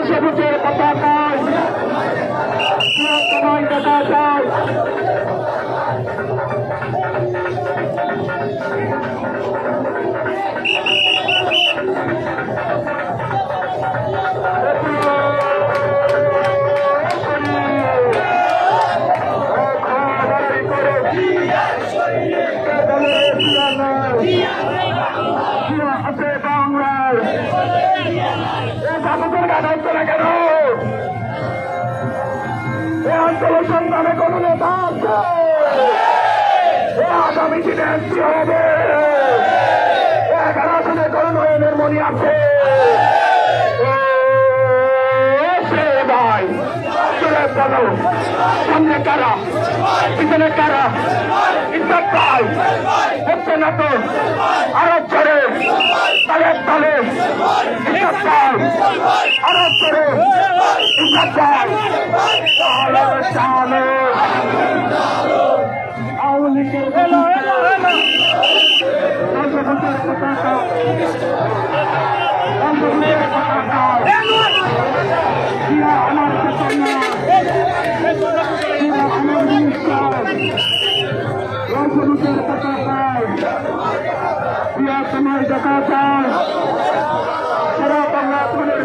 সবুজের পতাকায় তোমায় দেখা যায়। সন্তানে কোন নেতা আছে? আগামী দিনে এমপি হবে। 11 আসনে কোন নয়নের মনি আছে? ভাই সামনে কারা, পিছনে কারা? ইজ্জত পাই হচ্ছে না তো আরব ছেড়ে তালের তালে ইজ্জত পাই, আরব ছেড়ে ইজ্জত পাই। চালো চালো আওয়ামী লীগের তোমায় দেখা যায়। সারা বাংলা তুমি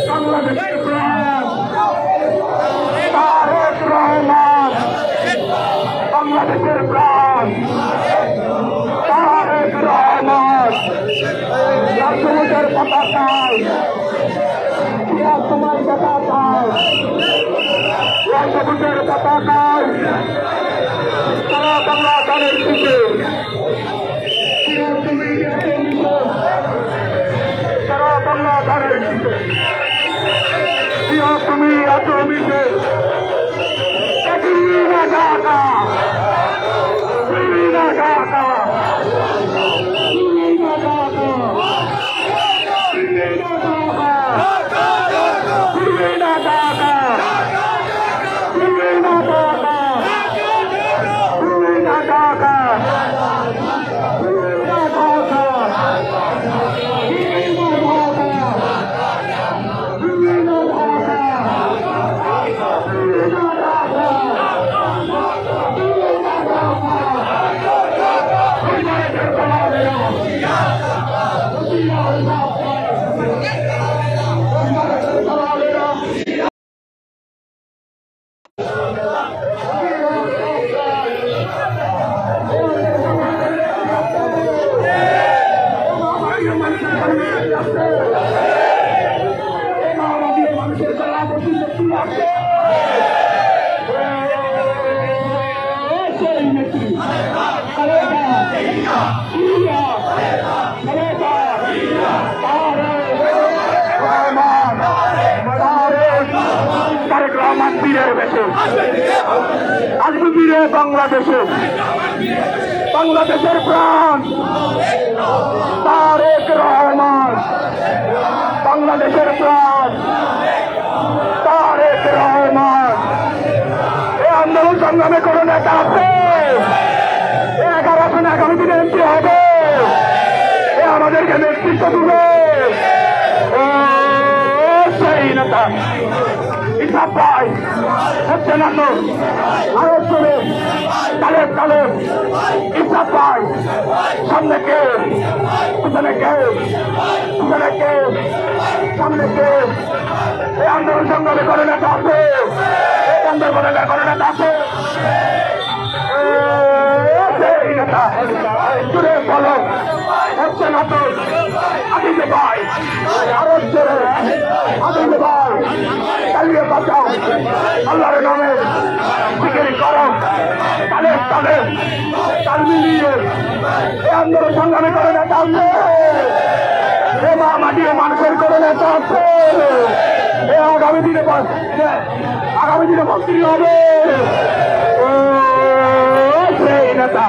বাংলাদেশের প্রাণ তারেক রহমান, বাংলাদেশের প্রাণ তারেক রহমান। সবুজের পতাকায় তোমায় দেখা যায়। সবুজের পতাকায় সারা বাংলা তারেক দিকে সারা বাংলা তারেক দিকে তুমি এত মিশে ঢাকা ঢাকা তারেক রহমান বীরের বেশে আসবে বীরে বাংলাদেশে, বাংলাদেশের প্রাণ তারেক রহমান, বাংলাদেশের প্রাণ তারেক রহমান। এই আন্দোলন সংগ্রামে কোনো নেতা আছে? 11 আসনে আগামী দিনে এমপি হবে, এ আমাদেরকে নেতৃত্ব দেবে সেই নেতা। ইসা ভাই হচ্ছে না তো আরো চলে তালেব তালেব ইসা ভাই সামনে কে পিছনে কে পিছনে কে সামনে কে? এই আন্দোলন সংগ্রামে করে নেতা আছে, এই আন্দোলনে করে নেতা আছে সেই নেতা। জুড়ে বলো হচ্ছে না তো আদিকে ভাই আরো জোরে আদিকে ভাই চালিয়ে বাঁচাও আল্লাহর নামে জিকির করো তালে তালে তাল মিলিয়ে এই আন্দোলন সংগ্রামে করে নেতা আছে, এ মা মাটি মানুষের করে নেতা আছে, এ আগামী দিনে মন্ত্রী হবে সেই নেতা।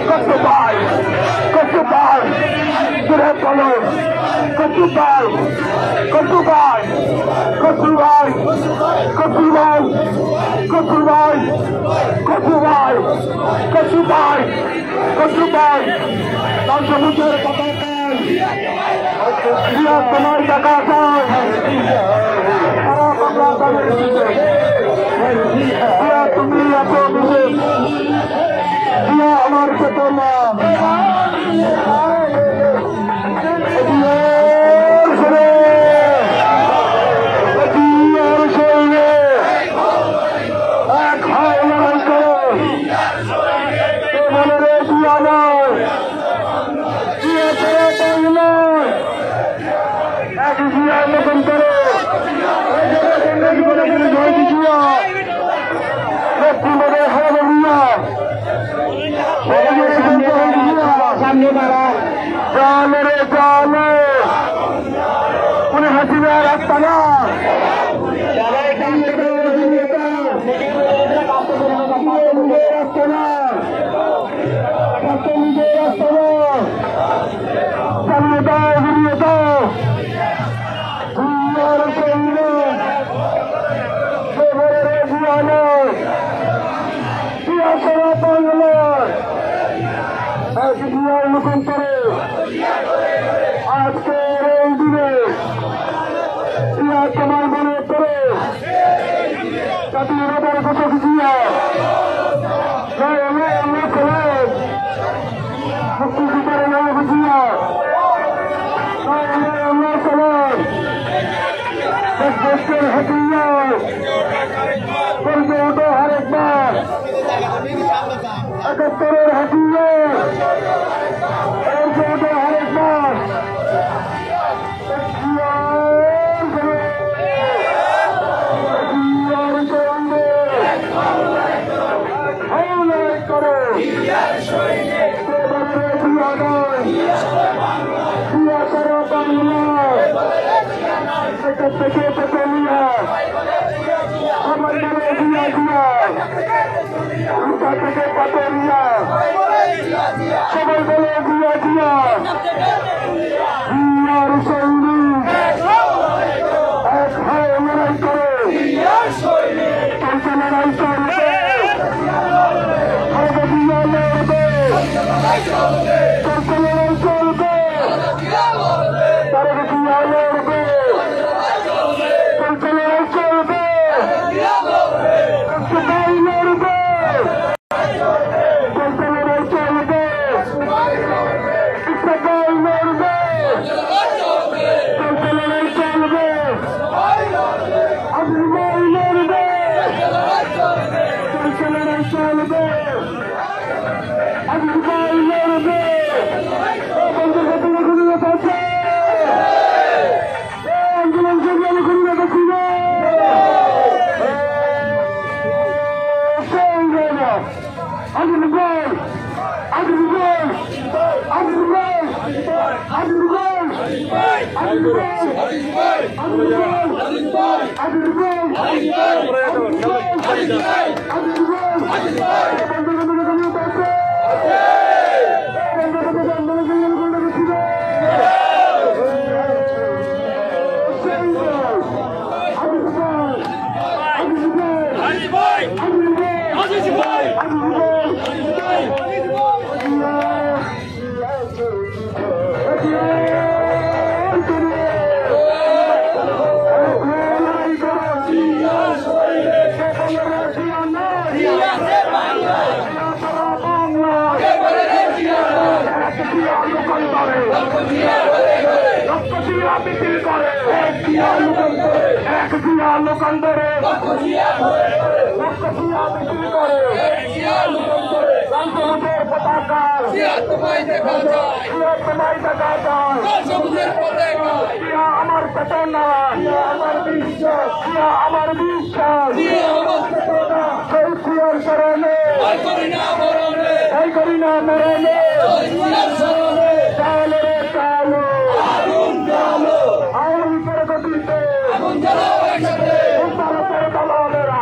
কত ভাই জুড়ে বলো কত ভাই কত ভাই কত ভাই কত ভাই কত ভাই কত ভাই কত ভাই কত ভাই পঞ্চমুখের পতাকা তোমার টাকা চাই তুমি এত বিশেষ আমার চেতনা উনি হাসিনা রাস্তা না আজকের এই দিনে তোমার মনে করে জাতীয় নেতার কথা বুঝিয়া মুক্তিযুদ্ধের নাম বুঝিয়া দেশের হাতিয়ার করবে ওটা আরেকবার 71-এর হাতিয়ার করবে ওটা আরেকবার সবাই বলে দিয়া দিয়া এক হয় লড়াই করে চলছে লড়াই চলবে লড়বে চলছে লড়াই চলবে তারা দিয়া লড়বে চলছে লড়াই চলবে সবাই লড়বে চলছে লড়াই চলবে সবাই লড়বে চলছে লড়াই চলবে আপনি লড়বে চলছে লড়াই চলবে আপনি লড়বে আন্দোলন সংগ্রামে কোনো নেতা ছিল আন্দোলন আমার চেতনা, আমার বিশ্বাস, আমার বিশ্বাস শরণে এই করি না মরণে চালো রে চালো আউল করে গতিতে ভারতের দলালেরা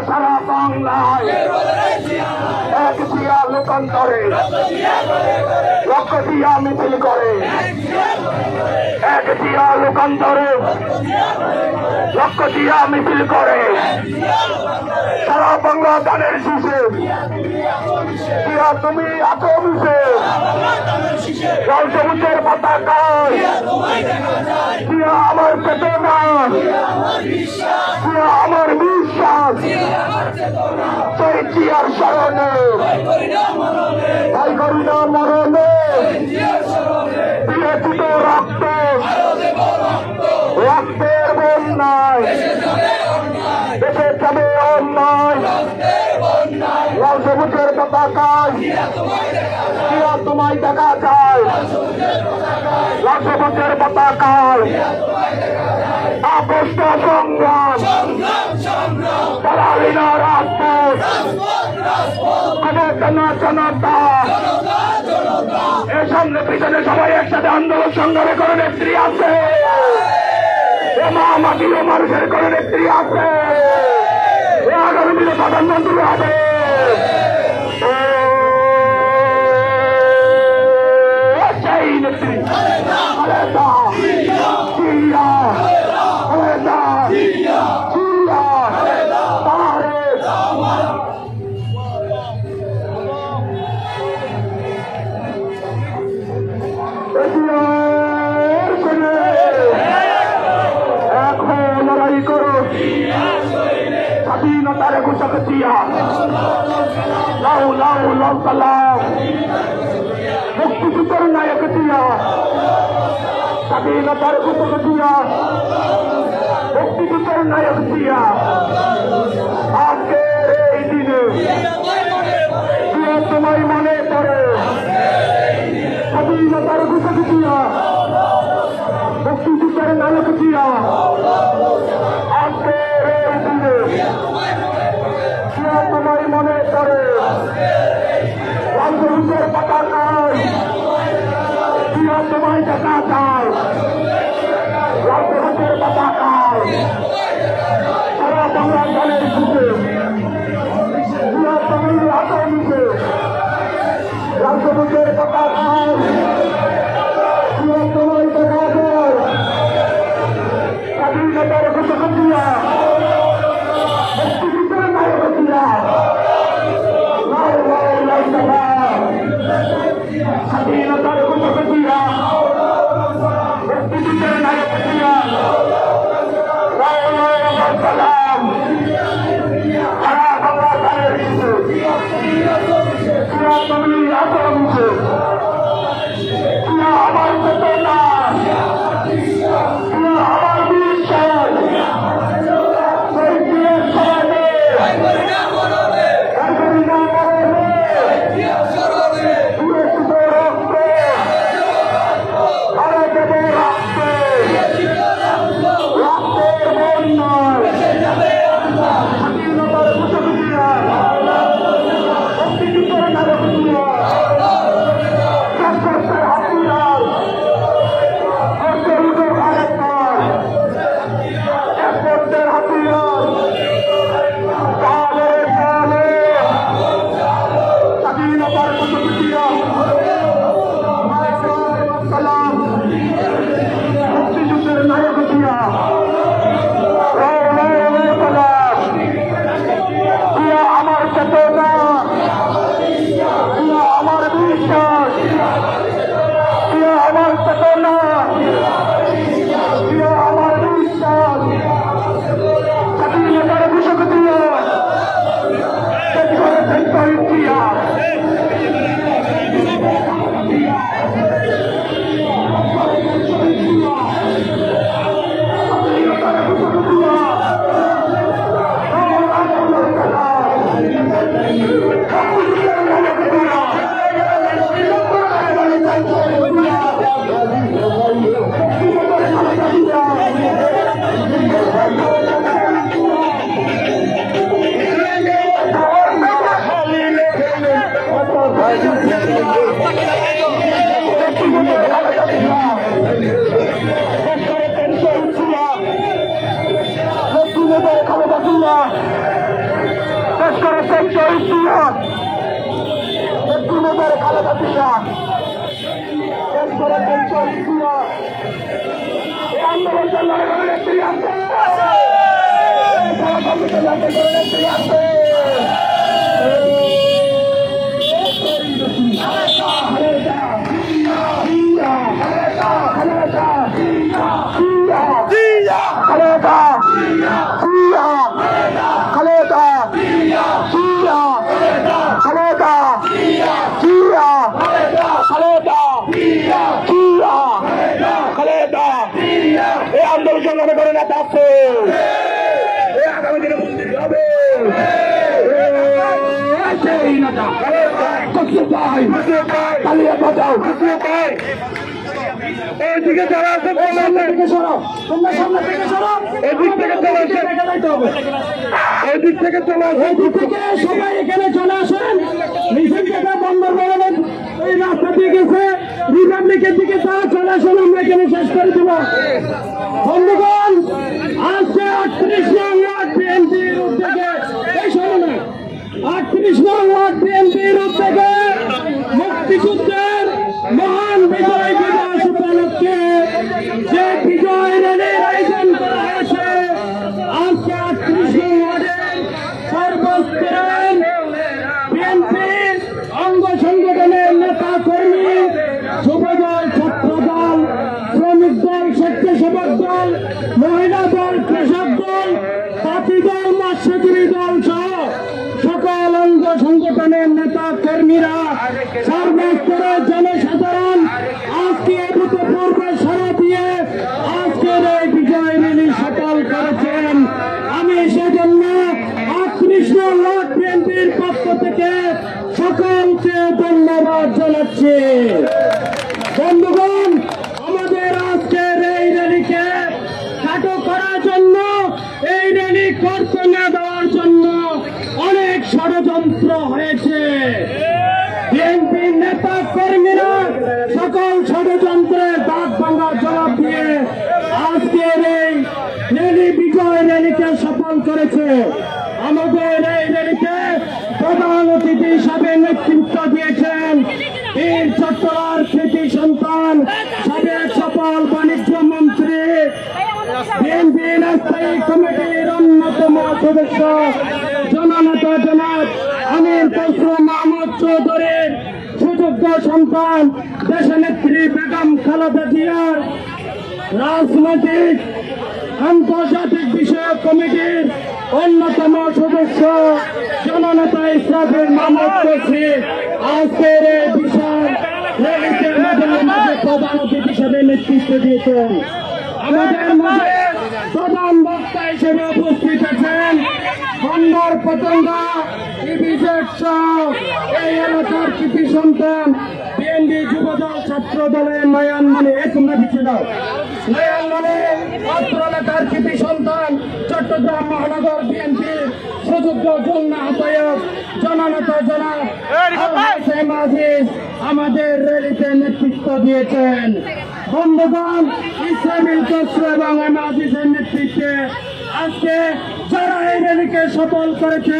সারা বাংলায় এক জিয়া লোকান্তরে লক্ষ জিয়া মিছিল করে এক জিয়া লোকান্তরে লক্ষ জিয়া মিছিল করে সারা বাংলা গানের শীষে জিয়া তুমি এত মিশে জল সবুজের পতাকায় জিয়া আমার চেতনা জিয়া আমার বিশ্বাস সেই জিয়ার স্মরণে তাই করি না মরণে দিয়ে দুটো রক্ত রক্তের বন্যায় দেশে যাবে অন্যায় লাল সবুজের পতাকায় জিয়া তোমায় দেখা যায় লাল সবুজের পতাকায় আপস্ত সংগ্রাম দালালিনা রাজপথ জনতা এর সামনে পিছনে সবাই একসাথে আন্দোলন সংগ্রামে করে নেত্রী আছে মাটি ও মানুষের করে নেত্রী আছে আগামী দিনে প্রধানমন্ত্রী হবে সেই নেত্রী স্বাধীনতার ঘোষক জিয়া লাউ লাউ লাউ সালাম মুক্তিযুদ্ধের নায়ক জিয়া স্বাধীনতার ঘোষক জিয়া মুক্তিযুদ্ধের নায়ক জিয়া আজকের এই দিনে জিয়া তোমায় মনে পড়ে স্বাধীনতার ঘোষক জিয়া মুক্তিযুদ্ধের নায়ক জিয়া আজকের এই দিনে জিয়া তোমায় মনে পড়ে লাল সবুজের পতাকায় জিয়া তোমায় দেখা যায় লাল সবুজের পতাকায় সারা বাংলা গানের সুখে জিয়া তুমি হাতে মিশে লাল সবুজের পতাকায় জিয়া তোমায় দেখা যায় জিয়া শেষ করেছেন শহীদ জিয়া, নেত্রীমেধার খালেদা জিয়া শেষ করেছেন শহীদ জিয়া। এই আন্দোলন লড়াই করে নেত্রী আছে, নেত্রী আছে। আন্দোলন সংগ্রামে করে নেতা আছে, আগামী দিনে মন্ত্রী হবে তালিয়া বাজাও। এইদিকে যারা আছে সামনে থেকে সরো, তোমরা সামনে থেকে সরো, এদিক থেকে চলে আসেন, এদিক থেকে চলে আসেন, এদিক থেকে সবাই এখানে চলে আসেন। মিছিলটা বন্ধ করবেন, এই রাস্তা দিয়ে গেছে রিপাবলিকের দিকে তারা চলে আসেন, আমরা এখানে শেষ করে দেব। বন্ধুগণ, আজকে 38 নং ওয়ার্ড বিএনপির উদ্যোগে, এই শোনো না, 38 নং ওয়ার্ড বিএনপির উদ্যোগে মুক্তিযুদ্ধের মহান বিজয় দিবস উপলক্ষে যে বিজয় র্যালির আয়োজন করা হয়েছে, আজকে 38 নং ওয়ার্ডের সর্বস্তরের বিএনপির অঙ্গ সংগঠনের নেতা কর্মী, যুবদল, ছাত্রদল, শ্রমিক দল, স্বেচ্ছাসেবক দল, মহিলা দল, কৃষক দল, পাতি দল, মৎস্যজীবী দল সহ সকল অঙ্গ সংগঠনের নেতা কর্মীরা, সর্বস্তরের জনসাধারণ আজকে অভূতপূর্ব সাড়া দিয়ে আজকের এই বিজয় র্যালি সফল করেছেন। আমি সেজন্য 38 নং ওয়ার্ড বিএনপির পক্ষ থেকে সকলকে ধন্যবাদ জানাচ্ছি। বন্ধুগণ, আমাদের আজকের এই র্যালিকে খাটো করার জন্য, এই র্যালি করতে না দেওয়ার জন্য অনেক ষড়যন্ত্র হয়েছে। বিএনপির নেতা কর্মীরা সকল ষড়যন্ত্রের দাঁত ভাঙার জবাব দিয়ে আজকের এই র্যালি, বিজয় র্যালিকে সফল করেছে। আমাদের এই র্যালিতে প্রধান অতিথি হিসাবে নেতৃত্ব দিয়েছেন বীর চট্টলার কৃতি সন্তান, সাবেক সফল বাণিজ্য মন্ত্রী, বিএনপি স্থায়ী কমিটির অন্যতম সদস্য জননেতা জনাব আমির খসরু মাহমুদ চৌধুরীর সুযোগ্য সন্তান, দেশনেত্রী বেগম খালেদা জিয়ার রাজনৈতিক আন্তর্জাতিক বিষয়ক কমিটির অন্যতম সদস্য জননেতা ইসরাফিল মাহমুদ চৌধুরী আজকের এই বিশাল র্যালিতে আমাদের মাঝে প্রধান অতিথি হিসেবে নেতৃত্ব দিয়েছেন। আমাদের মাঝে প্রধান বক্তা হিসেবে উপস্থিত আছেন বন্দর পতঙ্গা ইভিজেড এই এলাকার কৃতি সন্তান, বিএনপি যুবদল, ছাত্র দলের নয়ানমণি, তোমরা পিছিয়ে দাও, নয়ানমণি ছাত্র এলাকার কৃতি সন্তান, চট্টগ্রাম মহানগর বিএনপির সুযোগ্য যুগ্ম আহ্বায়ক জননেতা জনাব হোসেন আজিজ আমাদের র্যালিতে নেতৃত্ব দিয়েছেন। বন্ধুগণ, ইসলামিল খসরু এবং আজিজের নেতৃত্বে আজকে যারা এই র্যালিকে সফল করেছে,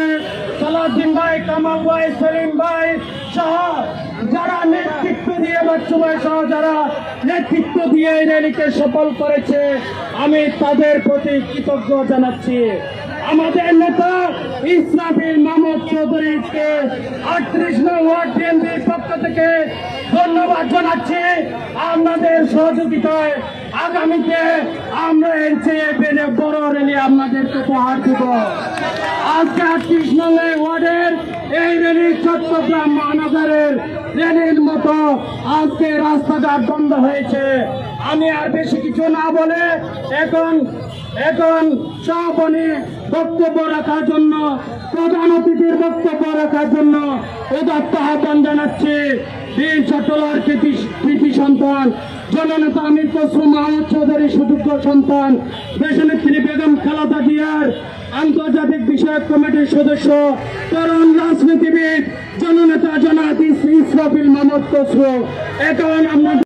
সালাউদ্দিন ভাই, কামাল ভাই, সেলিম ভাই সহ যারা নেতৃত্ব দিয়ে, বাচ্চু ভাই সহ যারা নেতৃত্ব দিয়ে এই র্যালিকে সফল করেছে, আমি তাদের প্রতি কৃতজ্ঞ জানাচ্ছি। আমাদের নেতা ইসরাফিল মাহমুদ চৌধুরীকে 38 নং ওয়ার্ড বিএনপির পক্ষ থেকে ধন্যবাদ জানাচ্ছি। আপনাদের সহযোগিতায় আগামীতে আমরা এর চেয়ে বড় র্যালি আপনাদেরকে উপহার দেব। আজকে 38 নং ওয়ার্ডের এই র্যালি চট্টগ্রাম মহানগরের র্যালির মতো আজকে রাস্তাঘাট বন্ধ হয়েছে। আমি আর বেশি কিছু না বলে এখন সভাপতি বক্তব্য রাখার জন্য, প্রধান অতিথির বক্তব্য রাখার জন্য উদাত্ত আহ্বান জানাচ্ছি বীর চট্টলার কৃতি সন্তান, জননেতা আমির খসরু মাহমুদ চৌধুরী সুযোগ্য সন্তান, দেশনেত্রী বেগম খালেদা জিয়ার আন্তর্জাতিক বিষয়ক কমিটির সদস্য, তরুণ রাজনীতিবিদ, জননেতা জনাব ইসরাফিল মাহমুদ খসরু। এখন আমরা